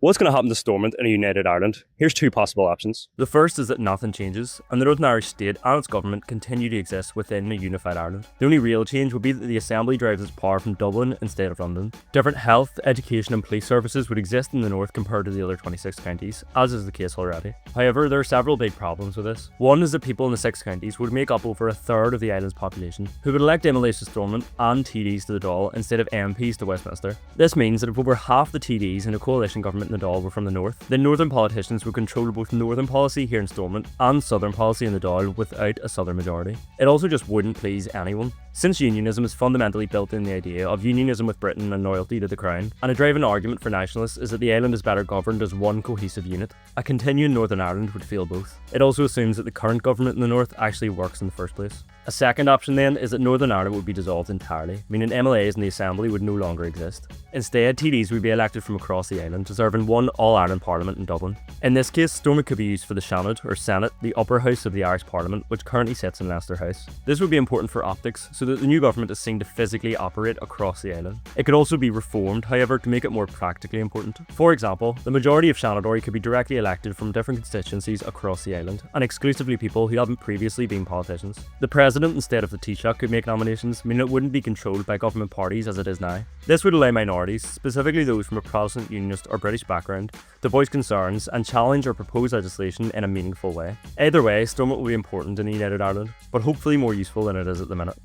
What's going to happen to Stormont in a united Ireland? Here's two possible options. The first is that nothing changes, and the Northern Irish state and its government continue to exist within a unified Ireland. The only real change would be that the Assembly drives its power from Dublin instead of London. Different health, education and police services would exist in the north compared to the other 26 counties, as is the case already. However, there are several big problems with this. One is that people in the 6 counties would make up over a third of the island's population, who would elect MLAs to Stormont and TDs to the Dáil instead of MPs to Westminster. This means that if over half the TDs in a coalition government in the Dáil were from the north, then northern politicians would control both northern policy here in Stormont and southern policy in the Dáil without a southern majority. It also just wouldn't please anyone, since unionism is fundamentally built in the idea of unionism with Britain and loyalty to the Crown, and a driving argument for nationalists is that the island is better governed as one cohesive unit. A continuing Northern Ireland would feel both. It also assumes that the current government in the north actually works in the first place. A second option then is that Northern Ireland would be dissolved entirely, meaning MLAs in the Assembly would no longer exist. Instead, TDs would be elected from across the island to serve in one All-Ireland Parliament in Dublin. In this case, Stormont could be used for the Seanad, or Senate, the upper house of the Irish Parliament, which currently sits in Leicester House. This would be important for optics, so that the new government is seen to physically operate across the island. It could also be reformed, however, to make it more practically important. For example, the majority of Seanadóirí could be directly elected from different constituencies across the island, and exclusively people who haven't previously been politicians. The President, instead of the Taoiseach, could make nominations, meaning it wouldn't be controlled by government parties as it is now. This would allow minorities, specifically those from a Protestant, Unionist or British background, to voice concerns and challenge or propose legislation in a meaningful way. Either way, Stormont will be important in a united Ireland, but hopefully more useful than it is at the minute.